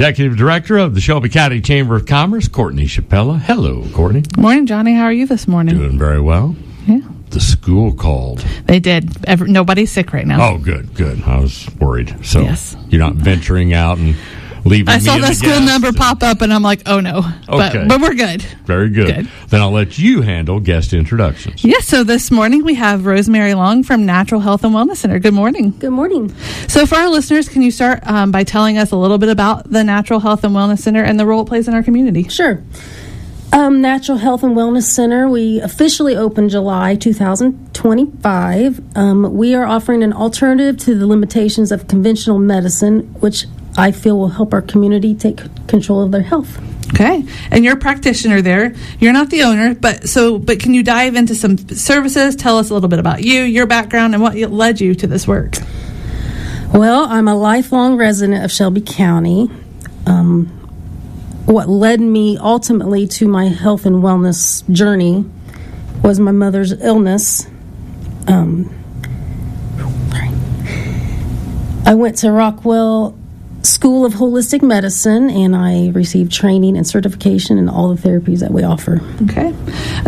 Executive Director of the Shelby County Chamber of Commerce, Courtney Chappella. Hello, Courtney. Morning, Johnny. How are you this morning? Doing very well. Yeah. The school called. They did. Nobody's sick right now. Oh, good. I was worried. So yes. You're not venturing out and leaving I me saw in the school number pop up, and I'm like, oh, no. Okay. But we're good. Very good. Then I'll let you handle guest introductions. Yes, so this morning we have Rosemary Long from Natural Health and Wellness Center. Good morning. Good morning. So for our listeners, can you start by telling us a little bit about the Natural Health and Wellness Center and the role it plays in our community? Sure. Natural Health and Wellness Center, we officially opened July 2025. We are offering an alternative to the limitations of conventional medicine, which I feel will help our community take control of their health. Okay. And you're a practitioner there. You're not the owner, but can you dive into some services? Tell us a little bit about you, your background, and what led you to this work. Well, I'm a lifelong resident of Shelby County. What led me ultimately to my health and wellness journey was my mother's illness. I went to Rockwell School of Holistic Medicine, and I received training and certification in all the therapies that we offer. Okay.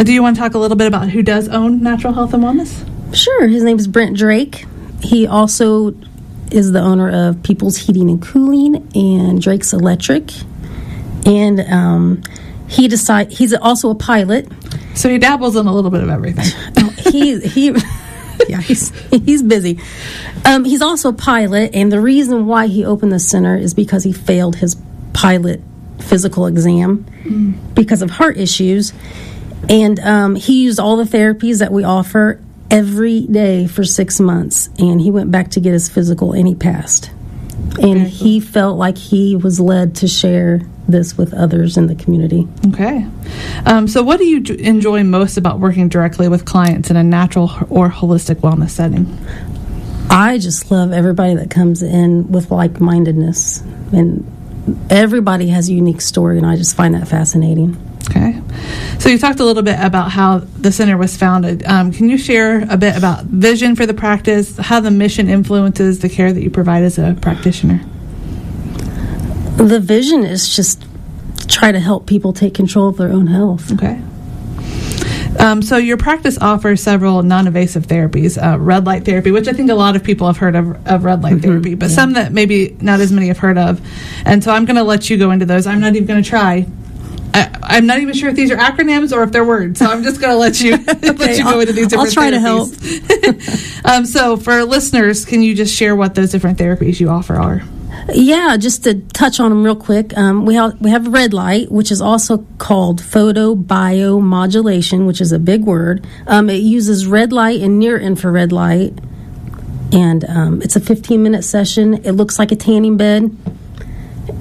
Do you want to talk a little bit about who does own Natural Health and Wellness? Sure. His name is Brent Drake. He also is the owner of People's Heating and Cooling and Drake's Electric. And he's also a pilot. So he dabbles in a little bit of everything. He's busy. He's also a pilot, and the reason why he opened the center is because he failed his pilot physical exam because of heart issues. And he used all the therapies that we offer every day for 6 months, and he went back to get his physical, and he passed. And he felt like he was led to share this with others in the community. Okay. So what do you enjoy most about working directly with clients in a natural or holistic wellness setting? I just love everybody that comes in with like-mindedness. And everybody has a unique story, and I just find that fascinating. Okay. So you talked a little bit about how the center was founded. Can you share a bit about vision for the practice, how the mission influences the care that you provide as a practitioner? The vision is just try to help people take control of their own health. Okay. So your practice offers several non-invasive therapies, red light therapy, which I think a lot of people have heard of red light therapy, but some that maybe not as many have heard of. And so I'm going to let you go into those. I'm not even going to try. I'm not even sure if these are acronyms or if they're words, so I'm just going to let you go into these different therapies. I'll try to help. So for listeners, can you just share what those different therapies you offer are? Yeah, just to touch on them real quick, we have red light, which is also called photobiomodulation, which is a big word. It uses red light and near infrared light, and it's a 15-minute session. It looks like a tanning bed,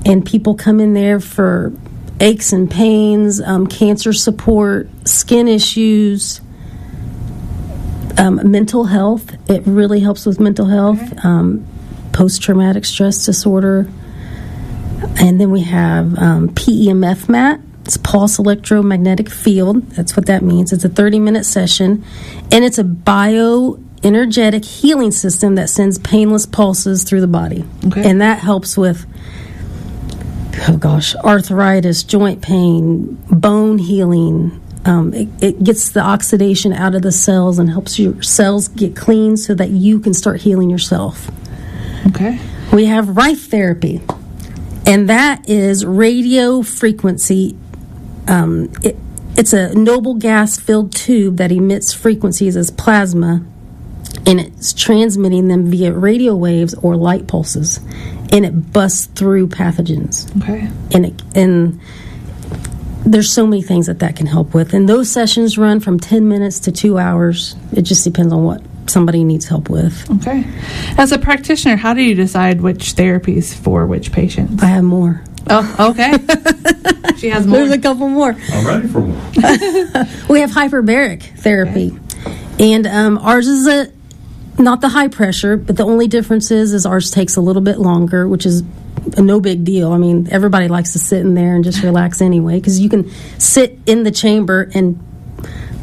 and people come in there for aches and pains, cancer support, skin issues, mental health. It really helps with mental health. Okay. Post-traumatic stress disorder. And then we have PEMF mat. It's pulse electromagnetic field. That's what that means. It's a 30-minute session, and it's a bioenergetic healing system that sends painless pulses through the body. Okay. And that helps with arthritis, joint pain, bone healing. It gets the oxidation out of the cells and helps your cells get clean so that you can start healing yourself. Okay. We have Rife therapy, and that is radio frequency. It's a noble gas-filled tube that emits frequencies as plasma, and it's transmitting them via radio waves or light pulses, and it busts through pathogens. Okay. And there's so many things that can help with, and those sessions run from 10 minutes to 2 hours. It just depends on what somebody needs help with. Okay. As a practitioner, how do you decide which therapies for which patients? I have more. Oh, okay. She has more. There's a couple more. I'm ready for one. We have hyperbaric therapy. Okay. And ours is not the high pressure, but the only difference is ours takes a little bit longer, which is no big deal. I mean, everybody likes to sit in there and just relax anyway, because you can sit in the chamber and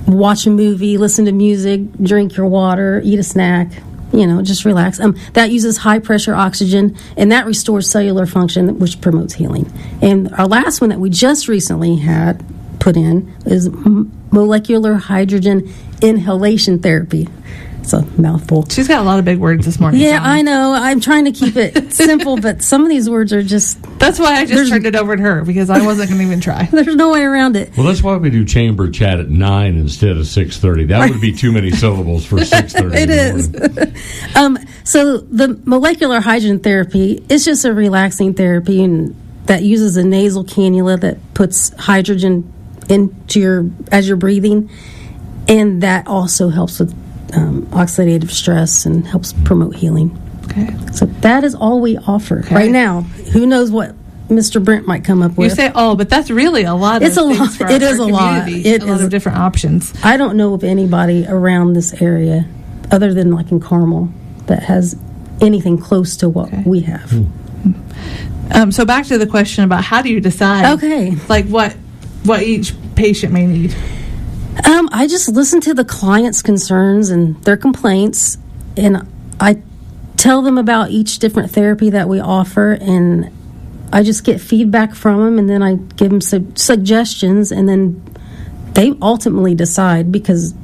watch a movie, listen to music, drink your water, eat a snack. just relax. That uses high pressure oxygen, and that restores cellular function, which promotes healing. And our last one that we just recently had put in is molecular hydrogen inhalation therapy. It's a mouthful. She's got a lot of big words this morning. Yeah, I know. I'm trying to keep it simple, but some of these words are just... That's why I just turned it over to her, because I wasn't going to even try. There's no way around it. Well, that's why we do chamber chat at 9 instead of 6:30. That would be too many syllables for 6:30. It is. So the molecular hydrogen therapy is just a relaxing therapy, and that uses a nasal cannula that puts hydrogen into as you're breathing, and that also helps with oxidative stress and helps promote healing. Okay. So that is all we offer right now. Who knows what Mr. Brent might come up with? You say, but that's really a lot. It's of a things lot. For It our is a lot. community. It a lot is of different options. I don't know of anybody around this area, other than like in Carmel, that has anything close to what we have. So back to the question about how do you decide? Okay. Like what each patient may need. I just listen to the client's concerns and their complaints, and I tell them about each different therapy that we offer, and I just get feedback from them, and then I give them suggestions, and then they ultimately decide, because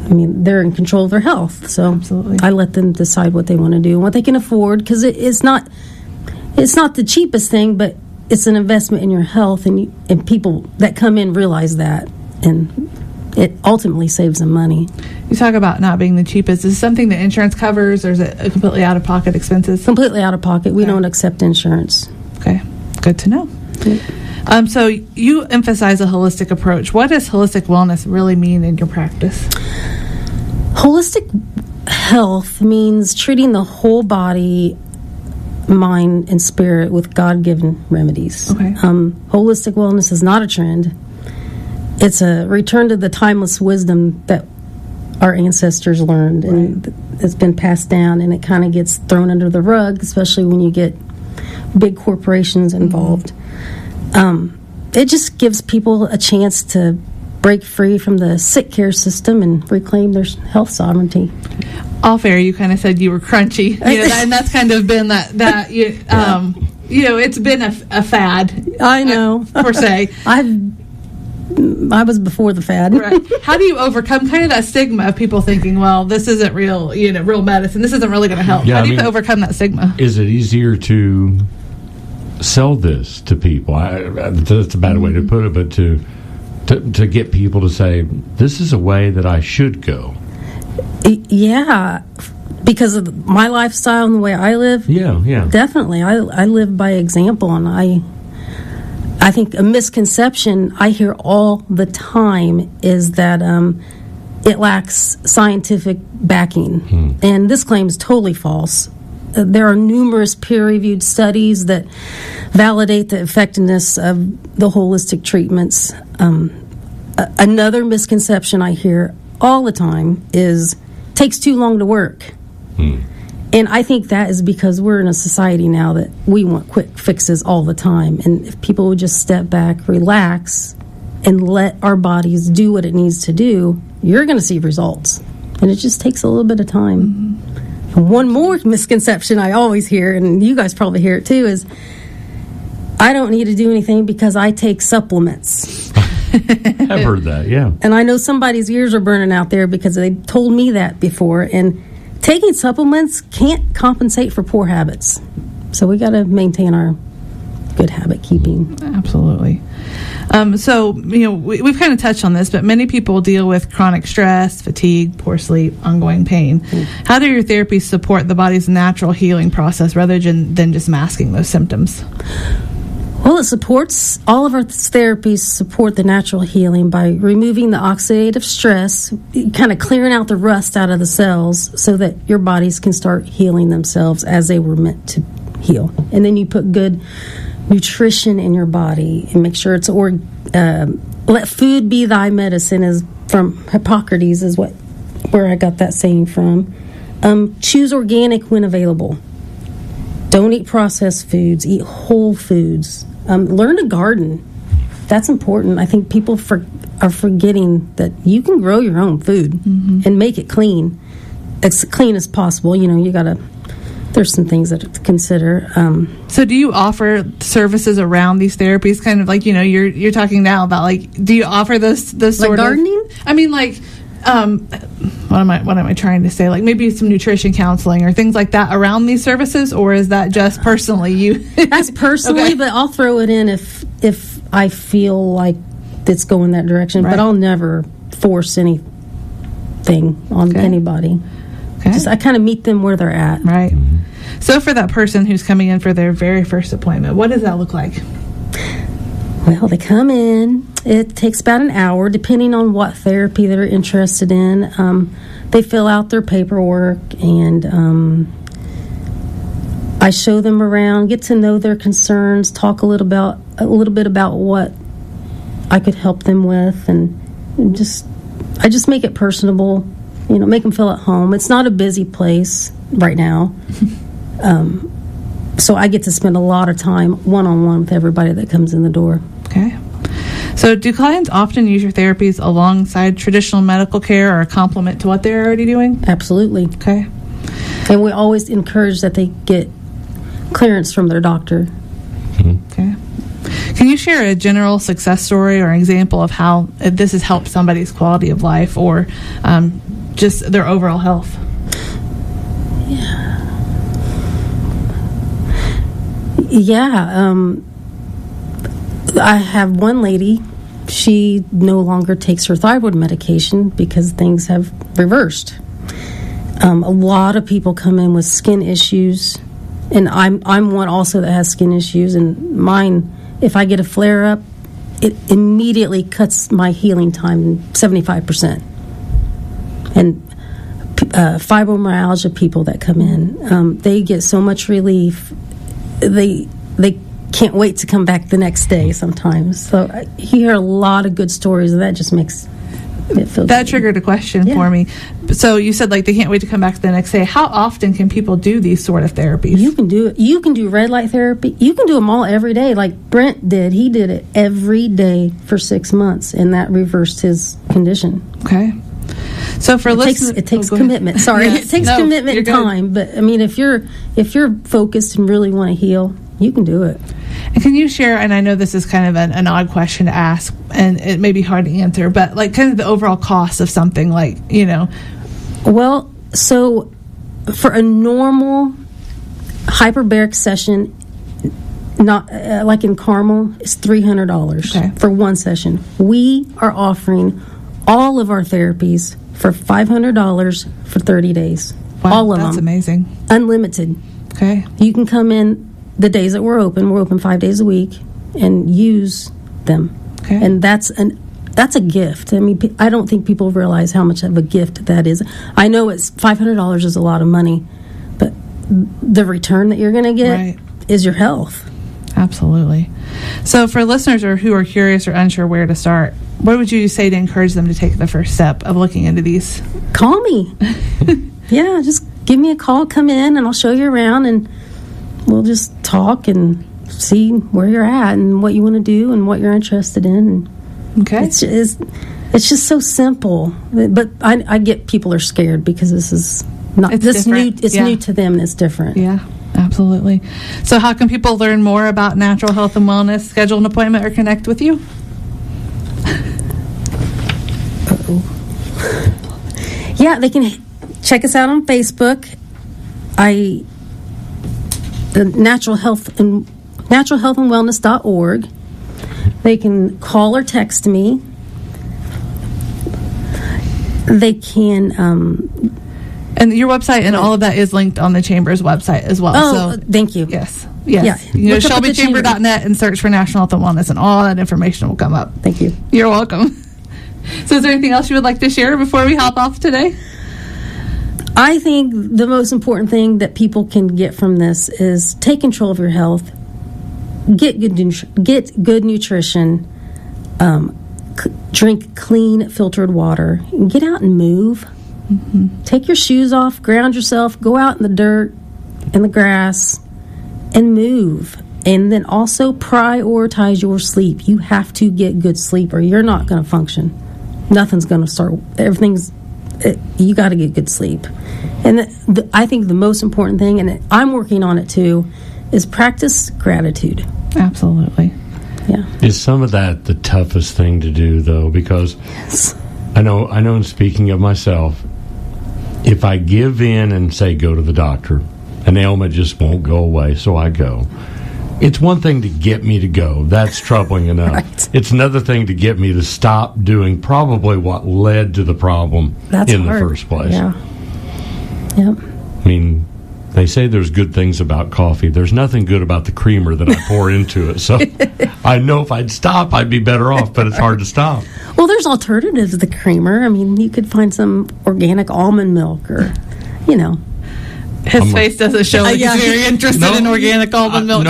they're in control of their health. So Absolutely. I let them decide what they want to do and what they can afford, because it's not the cheapest thing, but it's an investment in your health, and people that come in realize that, and it ultimately saves them money. You talk about not being the cheapest. Is it something that insurance covers, or is it completely out-of-pocket expenses? Completely out of pocket. We don't accept insurance. Okay, good to know. So you emphasize a holistic approach. What does holistic wellness really mean in your practice? Holistic health means treating the whole body, mind, and spirit with God-given remedies. Okay. Holistic wellness is not a trend. It's a return to the timeless wisdom that our ancestors learned, and it's been passed down, and it kind of gets thrown under the rug, especially when you get big corporations involved. It just gives people a chance to break free from the sick care system and reclaim their health sovereignty. All fair, you kind of said you were crunchy, and that's kind of been that it's been a fad. I know, per se. I was before the fad. Right. How do you overcome kind of that stigma of people thinking, well, this isn't real, real medicine. This isn't really going to help. Yeah, How do you overcome that stigma? Is it easier to sell this to people? That's a bad way to put it, but to get people to say, this is a way that I should go. Yeah, because of my lifestyle and the way I live. Yeah. Definitely. I live by example, and I think a misconception I hear all the time is that it lacks scientific backing. And this claim is totally false. There are numerous peer-reviewed studies that validate the effectiveness of the holistic treatments. Another misconception I hear all the time is takes too long to work. And I think that is because we're in a society now that we want quick fixes all the time. And if people would just step back, relax, and let our bodies do what it needs to do, you're going to see results. And it just takes a little bit of time. And one more misconception I always hear, and you guys probably hear it too, is I don't need to do anything because I take supplements. I've heard that, yeah. And I know somebody's ears are burning out there because they told me that before. And taking supplements can't compensate for poor habits. So we got to maintain our good habit keeping. Absolutely. So, we've kind of touched on this, but many people deal with chronic stress, fatigue, poor sleep, ongoing pain. How do your therapies support the body's natural healing process rather than just masking those symptoms? Well, it supports, all of our therapies support the natural healing by removing the oxidative stress, kind of clearing out the rust out of the cells so that your bodies can start healing themselves as they were meant to heal. And then you put good nutrition in your body and make sure it's let food be thy medicine, is from Hippocrates, is where I got that saying from. Choose organic when available. Don't eat processed foods. Eat whole foods. Learn to garden. That's important. I think people are forgetting that you can grow your own food and make it clean. as clean as possible. You gotta. There's some things that to consider. So do you offer services around these therapies? Kind of like, you're talking now about, like, do you offer those sort like gardening? I mean, like, what am I trying to say? Like, maybe some nutrition counseling or things like that around these services, or is that just personally you? That's personally, Okay. but I'll throw it in if I feel like it's going that direction. Right. But I'll never force anything on anybody. Okay. I kind of meet them where they're at. Right. So for that person who's coming in for their very first appointment, what does that look like? Well, they come in. It takes about an hour, depending on what therapy they're interested in. They fill out their paperwork, and I show them around, get to know their concerns, talk a little bit about what I could help them with, and I just make it personable. Make them feel at home. It's not a busy place right now. So I get to spend a lot of time one-on-one with everybody that comes in the door. Okay. So do clients often use your therapies alongside traditional medical care or a complement to what they're already doing? Absolutely. Okay. And we always encourage that they get clearance from their doctor. Okay. Can you share a general success story or example of how this has helped somebody's quality of life or just their overall health? Yeah. I have one lady, she no longer takes her thyroid medication because things have reversed. A lot of people come in with skin issues, and I'm one also that has skin issues, and mine, if I get a flare-up, it immediately cuts my healing time 75%. And fibromyalgia people that come in, they get so much relief. They can't wait to come back the next day sometimes. So I hear a lot of good stories, and that just makes it feel That good. triggered a question for me. So you said, like, they can't wait to come back the next day. How often can people do these sort of therapies? You can do it. You can do red light therapy. You can do them all every day, like Brent did. He did it every day for 6 months, and that reversed his condition. Okay. So for listeners, It takes go ahead. commitment. Sorry, Yes. it takes No, commitment you're and good. time. But I mean, if you're focused and really want to heal, you can do it. And can you share, and I know this is kind of an odd question to ask, and it may be hard to answer, but like kind of the overall cost of something, like, Well, so for a normal hyperbaric session, not like in Carmel, it's $300 Okay. for one session. We are offering all of our therapies for $500 for 30 days. Wow, all of that's them. amazing. Unlimited. Okay. You can come in the days that we're open. We're open 5 days a week, and use them. Okay. And that's a gift. I mean, I don't think people realize how much of a gift that is. I know it's $500 is a lot of money, but the return that you're going to get Right. is your health. Absolutely. So for listeners who are curious or unsure where to start, what would you say to encourage them to take the first step of looking into these? Call me. Yeah, just give me a call. Come in, and I'll show you around, and we'll just talk and see where you're at and what you want to do and what you're interested in. Okay. It's just so simple. But I get people are scared because this is not It's this new. different. It's Yeah. new to them, and it's different. Yeah, absolutely. So how can people learn more about natural health and wellness, schedule an appointment, or connect with you? Yeah, they can check us out on Facebook. The naturalhealthandwellness.org. They can call or text me. They can. And your website and all of that is linked on the Chamber's website as well. Oh, so thank you. yes. Yeah. You know, Look up at the Chamber. ShelbyChamber.net and search for National Health and Wellness, and all that information will come up. Thank you. You're welcome. So is there anything else you would like to share before we hop off today? I think the most important thing that people can get from this is take control of your health, get good nutrition, drink clean filtered water, and get out and move. Mm-hmm. Take your shoes off, ground yourself, go out in the dirt, in the grass, and move. And then also prioritize your sleep. You have to get good sleep, or you're not going to function. Nothing's going to start. Everything's you got to get good sleep. And I think the most important thing, and I'm working on it too, is practice gratitude. Absolutely. Yeah. Is some of that the toughest thing to do, though? Because Yes. I know in speaking of myself, if I give in and say go to the doctor, an ailment just won't go away, so I go. It's one thing to get me to go. That's troubling enough. Right. It's another thing to get me to stop doing probably what led to the problem That's in hard. the first place. Yeah. Yep. I mean, they say there's good things about coffee. There's nothing good about the creamer that I pour into it. So I know if I'd stop, I'd be better off, but it's hard to stop. Well, there's alternatives to the creamer. I mean, you could find some organic almond milk or, His face doesn't show like yeah. he's very interested in organic almond milk.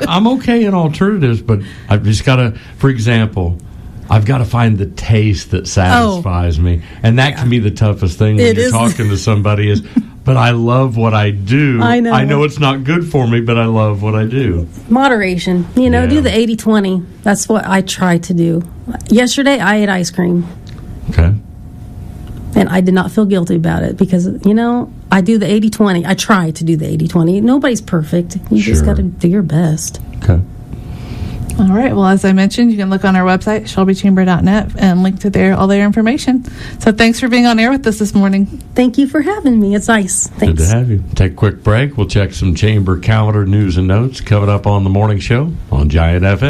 I'm okay in alternatives, but I've just got to, for example, I've got to find the taste that satisfies me. And that can be the toughest thing when you're talking to somebody is, but I love what I do. I know. I know it's not good for me, but I love what I do. Moderation. Yeah. Do the 80-20. That's what I try to do. Yesterday, I ate ice cream. Okay. And I did not feel guilty about it because, I do the 80-20. I try to do the 80-20. Nobody's perfect. You just Sure. got to do your best. Okay. All right. Well, as I mentioned, you can look on our website, shelbychamber.net, and link to all their information. So thanks for being on air with us this morning. Thank you for having me. It's nice. Thanks. Good to have you. Take a quick break. We'll check some chamber calendar news and notes coming up on the morning show on Giant FM.